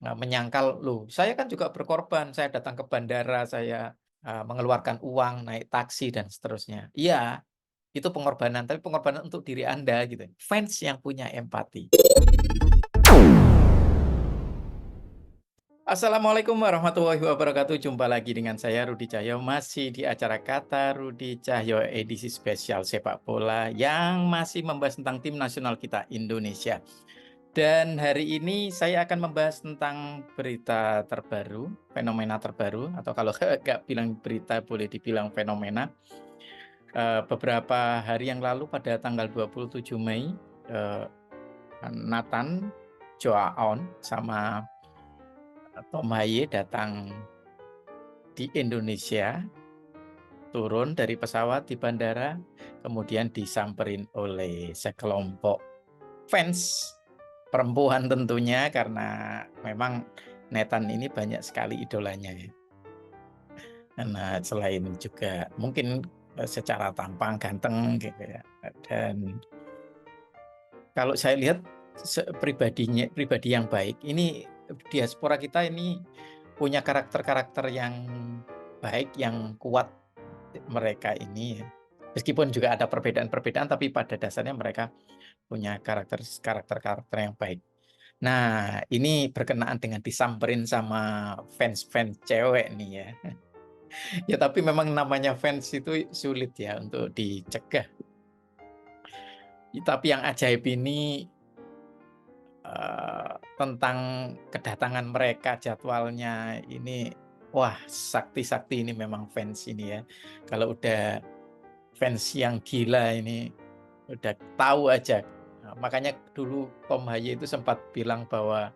menyangkal, "Loh, saya kan juga berkorban, saya datang ke bandara, saya, mengeluarkan uang, naik taksi dan seterusnya." Iya, itu pengorbanan, tapi pengorbanan untuk diri Anda gitu. Fans yang punya empati. Assalamualaikum warahmatullahi wabarakatuh. Jumpa lagi dengan saya Rudi Cahyo, masih di acara Kata Rudi Cahyo edisi spesial sepak bola yang masih membahas tentang tim nasional kita Indonesia. Dan hari ini saya akan membahas tentang berita terbaru, fenomena terbaru, atau kalau nggak bilang berita boleh dibilang fenomena. Beberapa hari yang lalu pada tanggal 27 Mei, eee, Nathan Joaon sama Tom Haye datang di Indonesia, turun dari pesawat di bandara, kemudian disamperin oleh sekelompok fans perempuan tentunya karena memang Nathan ini banyak sekali idolanya ya. Karena selain juga mungkin, secara tampang ganteng gitu ya, dan kalau saya lihat pribadi yang baik, ini diaspora kita ini punya karakter-karakter yang baik, yang kuat mereka ini ya. Meskipun juga ada perbedaan-perbedaan, tapi pada dasarnya mereka punya karakter-karakter yang baik. Nah, ini berkenaan dengan disamperin sama fans-fans cewek nih ya. Ya tapi memang namanya fans itu sulit ya untuk dicegah. Tapi yang ajaib ini, tentang kedatangan mereka, jadwalnya ini, wah sakti-sakti ini memang fans ini ya. Kalau udah fans yang gila ini, udah tahu aja. Makanya dulu Tom Haye itu sempat bilang bahwa,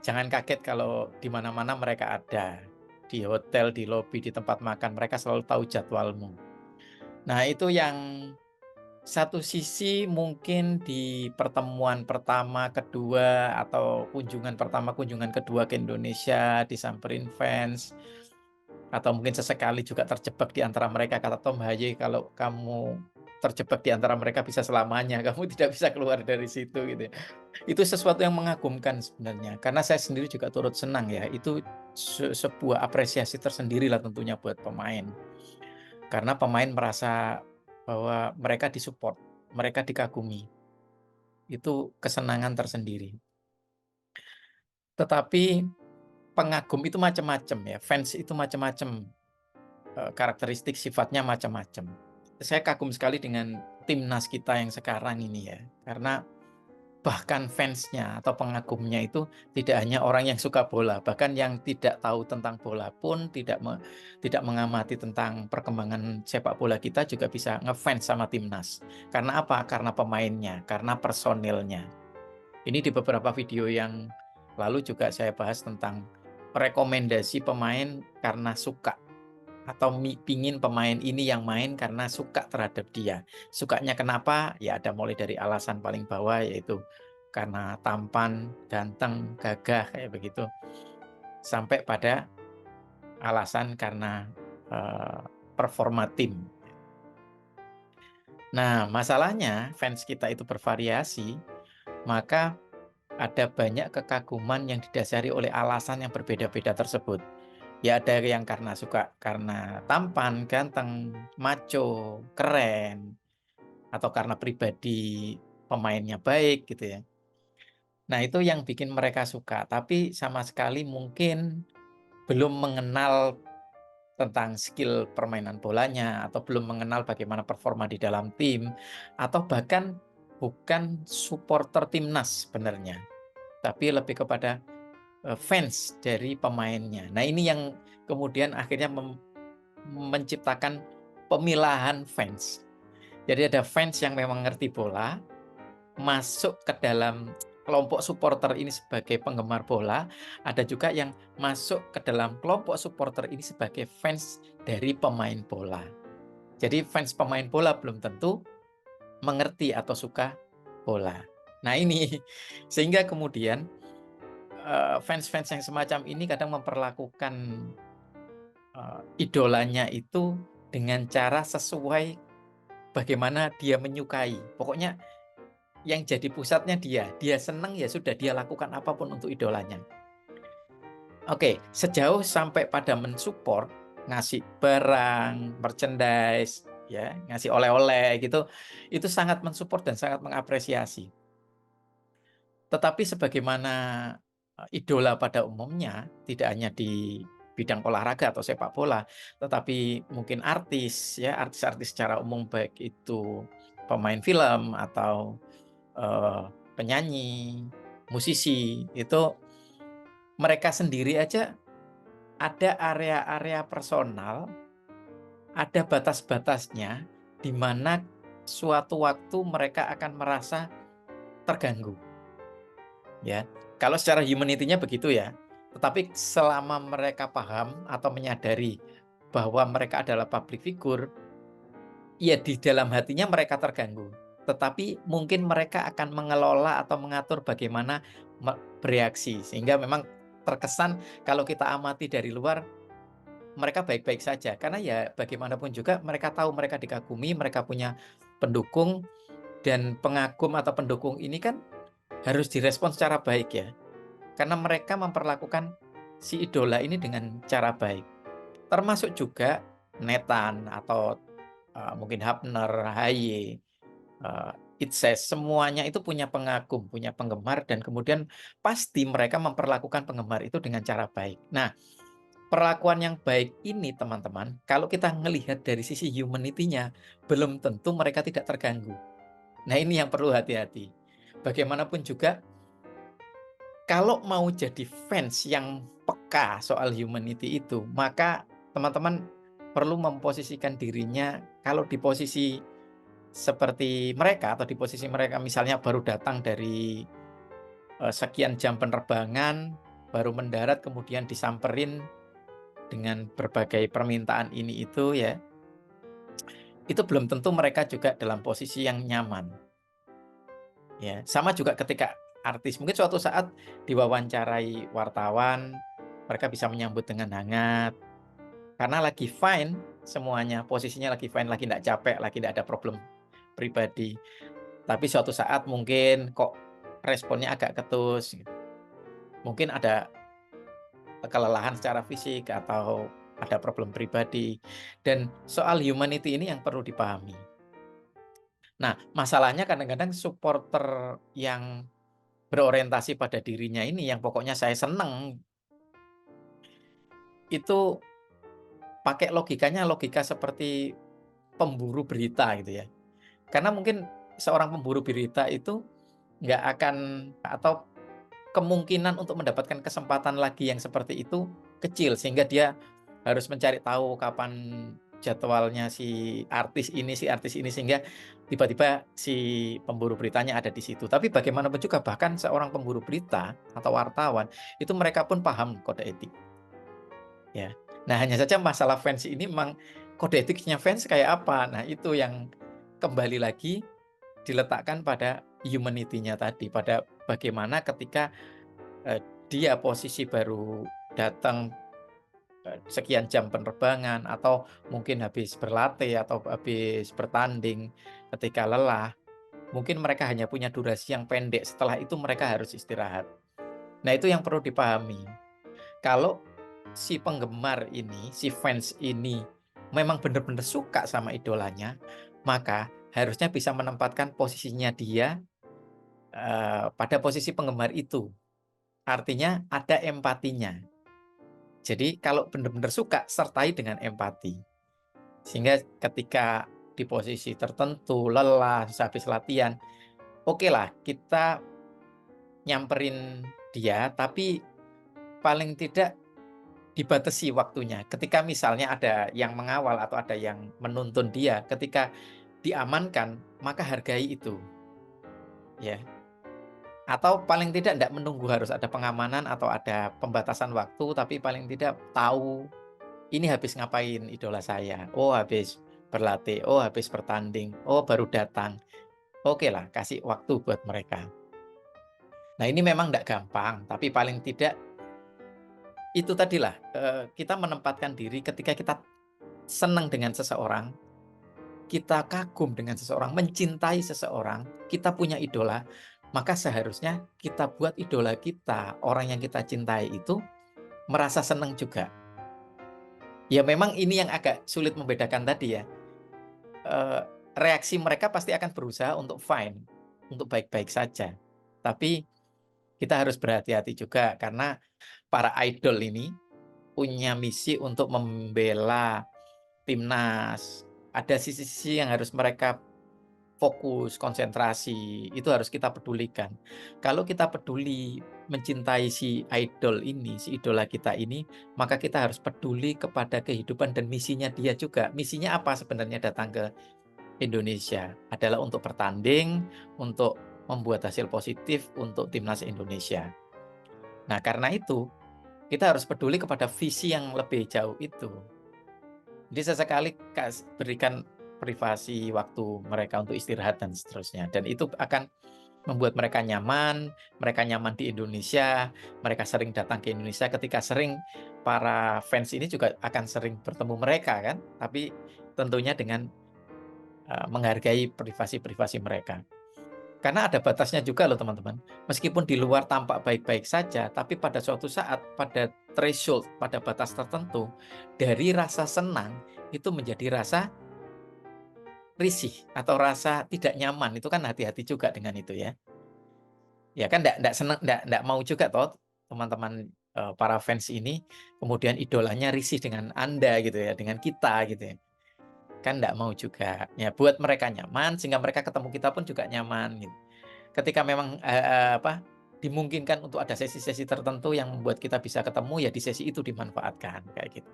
"Jangan kaget kalau di mana-mana mereka ada. Di hotel, di lobi, di tempat makan, mereka selalu tahu jadwalmu." Nah itu yang satu sisi mungkin di pertemuan pertama, kedua, atau kunjungan pertama, kunjungan kedua ke Indonesia, disamperin fans, atau mungkin sesekali juga terjebak di antara mereka. Kata Tom Haye, "Kalau kamu terjebak di antara mereka bisa selamanya, kamu tidak bisa keluar dari situ," gitu ya. Itu sesuatu yang mengagumkan sebenarnya, karena saya sendiri juga turut senang ya, itu sebuah apresiasi tersendiri lah tentunya buat pemain. Karena pemain merasa bahwa mereka disupport, mereka dikagumi, itu kesenangan tersendiri. Tetapi pengagum itu macam-macam ya, fans itu macam-macam, karakteristik sifatnya macam-macam. Saya kagum sekali dengan timnas kita yang sekarang ini ya, karena bahkan fansnya atau pengagumnya itu tidak hanya orang yang suka bola, bahkan yang tidak tahu tentang bola pun, tidak mengamati tentang perkembangan sepak bola kita juga bisa ngefans sama timnas. Karena apa? Karena pemainnya, karena personilnya. Ini di beberapa video yang lalu juga saya bahas tentang rekomendasi pemain karena suka atau pingin pemain ini yang main karena suka terhadap dia. Sukanya kenapa? Ya ada mulai dari alasan paling bawah yaitu karena tampan, ganteng, gagah kayak begitu. Sampai pada alasan karena, performa tim. Nah, masalahnya fans kita itu bervariasi, maka ada banyak kekaguman yang didasari oleh alasan yang berbeda-beda tersebut. Ya ada yang karena suka karena tampan, ganteng, macho, keren, atau karena pribadi pemainnya baik gitu ya. Nah itu yang bikin mereka suka, tapi sama sekali mungkin belum mengenal tentang skill permainan bolanya, atau belum mengenal bagaimana performa di dalam tim, atau bahkan bukan supporter timnas sebenarnya, tapi lebih kepada fans dari pemainnya. Nah ini yang kemudian akhirnya menciptakan pemilahan fans. Jadi ada fans yang memang ngerti bola, masuk ke dalam kelompok supporter ini sebagai penggemar bola, ada juga yang masuk ke dalam kelompok supporter ini sebagai fans dari pemain bola. Jadi fans pemain bola belum tentu mengerti atau suka bola. Nah ini, sehingga kemudian, fans-fans yang semacam ini kadang memperlakukan, idolanya itu dengan cara sesuai bagaimana dia menyukai. Pokoknya yang jadi pusatnya dia. Dia senang ya sudah, dia lakukan apapun untuk idolanya. Oke, sejauh sampai pada mensupport, ngasih barang, merchandise, ya, ngasih oleh-oleh gitu, itu sangat mensupport dan sangat mengapresiasi. Tetapi sebagaimana idola pada umumnya, tidak hanya di bidang olahraga atau sepak bola, tetapi mungkin artis, ya, artis-artis secara umum, baik itu pemain film atau penyanyi, musisi, itu mereka sendiri aja ada area-area personal, ada batas-batasnya, di mana suatu waktu mereka akan merasa terganggu, ya. Kalau secara humanity-nya begitu ya. Tetapi selama mereka paham atau menyadari bahwa mereka adalah public figure, ya di dalam hatinya mereka terganggu. Tetapi mungkin mereka akan mengelola atau mengatur bagaimana bereaksi. Sehingga memang terkesan kalau kita amati dari luar, mereka baik-baik saja. Karena ya bagaimanapun juga mereka tahu mereka dikagumi, mereka punya pendukung, dan pengagum atau pendukung ini kan harus direspon secara baik ya. Karena mereka memperlakukan si idola ini dengan cara baik. Termasuk juga Nethan atau mungkin Hapner, Haye, Itses, semuanya itu punya pengagum, punya penggemar, dan kemudian pasti mereka memperlakukan penggemar itu dengan cara baik. Nah, perlakuan yang baik ini teman-teman, kalau kita melihat dari sisi humanity-nya, belum tentu mereka tidak terganggu. Nah, ini yang perlu hati-hati. Bagaimanapun juga, kalau mau jadi fans yang peka soal humanity itu, maka teman-teman perlu memposisikan dirinya kalau di posisi seperti mereka, atau di posisi mereka misalnya baru datang dari sekian jam penerbangan, baru mendarat kemudian disamperin dengan berbagai permintaan ini itu ya, itu belum tentu mereka juga dalam posisi yang nyaman. Ya, sama juga ketika artis mungkin suatu saat diwawancarai wartawan, mereka bisa menyambut dengan hangat karena lagi fine semuanya, posisinya lagi fine, lagi tidak capek, lagi tidak ada problem pribadi. Tapi suatu saat mungkin kok responnya agak ketus, gitu. Mungkin ada kelelahan secara fisik atau ada problem pribadi. Dan soal humanity ini yang perlu dipahami. Nah, masalahnya kadang-kadang supporter yang berorientasi pada dirinya ini, yang pokoknya saya seneng, itu pakai logikanya logika seperti pemburu berita gitu ya. Karena mungkin seorang pemburu berita itu nggak akan, atau kemungkinan untuk mendapatkan kesempatan lagi yang seperti itu kecil, sehingga dia harus mencari tahu kapan jadwalnya si artis ini, sehingga tiba-tiba si pemburu beritanya ada di situ. Tapi bagaimanapun juga, bahkan seorang pemburu berita atau wartawan, itu mereka pun paham kode etik. Ya. Nah, hanya saja masalah fans ini memang kode etiknya fans kayak apa. Nah, itu yang kembali lagi diletakkan pada humanity-nya tadi, pada bagaimana ketika dia posisi baru datang, sekian jam penerbangan, atau mungkin habis berlatih atau habis bertanding, ketika lelah, mungkin mereka hanya punya durasi yang pendek, setelah itu mereka harus istirahat. Nah, itu yang perlu dipahami. Kalau si penggemar ini, si fans ini memang benar-benar suka sama idolanya, maka harusnya bisa menempatkan posisinya dia pada posisi penggemar itu. Artinya ada empatinya. Jadi kalau benar-benar suka, sertai dengan empati. Sehingga ketika di posisi tertentu, lelah, habis latihan, oke lah kita nyamperin dia, tapi paling tidak dibatasi waktunya. Ketika misalnya ada yang mengawal atau ada yang menuntun dia, ketika diamankan, maka hargai itu. Ya. Atau paling tidak menunggu harus ada pengamanan atau ada pembatasan waktu, tapi paling tidak tahu ini habis ngapain idola saya. Oh, habis berlatih, oh habis bertanding, oh baru datang. Oke lah, kasih waktu buat mereka. Nah, ini memang tidak gampang, tapi paling tidak itu tadilah, kita menempatkan diri ketika kita senang dengan seseorang, kita kagum dengan seseorang, mencintai seseorang, kita punya idola, maka seharusnya kita buat idola kita, orang yang kita cintai itu merasa senang juga. Ya memang ini yang agak sulit membedakan tadi ya. Reaksi mereka pasti akan berusaha untuk fine, untuk baik-baik saja. Tapi kita harus berhati-hati juga karena para idol ini punya misi untuk membela timnas. Ada sisi-sisi yang harus mereka fokus, konsentrasi, itu harus kita pedulikan. Kalau kita peduli mencintai si idol ini, si idola kita ini, maka kita harus peduli kepada kehidupan dan misinya dia juga. Misinya apa sebenarnya datang ke Indonesia? Adalah untuk bertanding, untuk membuat hasil positif untuk timnas Indonesia. Nah, karena itu kita harus peduli kepada visi yang lebih jauh itu. Jadi sesekali berikan privasi waktu mereka untuk istirahat dan seterusnya. Dan itu akan membuat mereka nyaman di Indonesia, mereka sering datang ke Indonesia. Ketika sering, para fans ini juga akan sering bertemu mereka kan, tapi tentunya dengan menghargai privasi-privasi mereka. Karena ada batasnya juga loh teman-teman. Meskipun di luar tampak baik-baik saja, tapi pada suatu saat, pada threshold, pada batas tertentu, dari rasa senang itu menjadi rasa risih atau rasa tidak nyaman. Itu kan hati-hati juga dengan itu ya. Ya kan enggak senang, enggak mau juga toh teman-teman para fans ini kemudian idolanya risih dengan Anda gitu ya, dengan kita gitu ya. Kan enggak mau juga. Ya buat mereka nyaman sehingga mereka ketemu kita pun juga nyaman gitu. Ketika memang dimungkinkan untuk ada sesi-sesi tertentu yang membuat kita bisa ketemu, ya di sesi itu dimanfaatkan kayak gitu.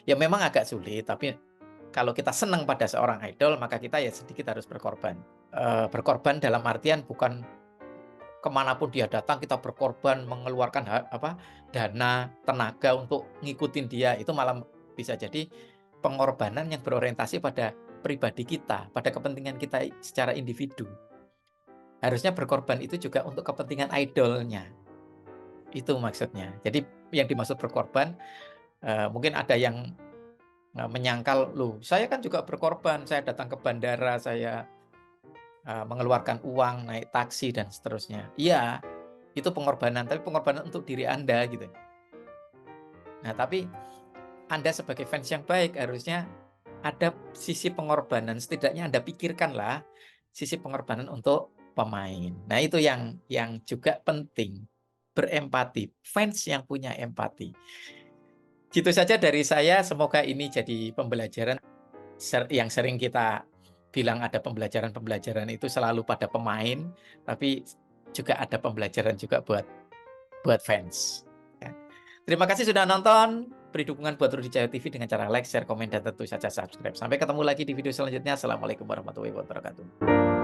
Ya memang agak sulit, tapi kalau kita senang pada seorang idol, maka kita ya sedikit harus berkorban. Berkorban dalam artian bukan kemanapun dia datang kita berkorban mengeluarkan dana, tenaga untuk ngikutin dia. Itu malah bisa jadi pengorbanan yang berorientasi pada pribadi kita, pada kepentingan kita secara individu. Harusnya berkorban itu juga untuk kepentingan idolnya. Itu maksudnya. Jadi yang dimaksud berkorban, mungkin ada yang menyangkal, "Loh, saya kan juga berkorban, saya datang ke bandara, saya mengeluarkan uang, naik taksi dan seterusnya." Iya, itu pengorbanan, tapi pengorbanan untuk diri Anda gitu. Nah, tapi Anda sebagai fans yang baik harusnya ada sisi pengorbanan, setidaknya Anda pikirkanlah sisi pengorbanan untuk pemain. Nah, itu yang juga penting, berempati, fans yang punya empati. Gitu saja dari saya, semoga ini jadi pembelajaran yang sering kita bilang ada pembelajaran-pembelajaran itu selalu pada pemain, tapi juga ada pembelajaran juga buat fans. Ya. Terima kasih sudah nonton. Beri dukungan buat Rudi Jaya TV dengan cara like, share, komen, dan tentu saja subscribe. Sampai ketemu lagi di video selanjutnya. Assalamualaikum warahmatullahi wabarakatuh.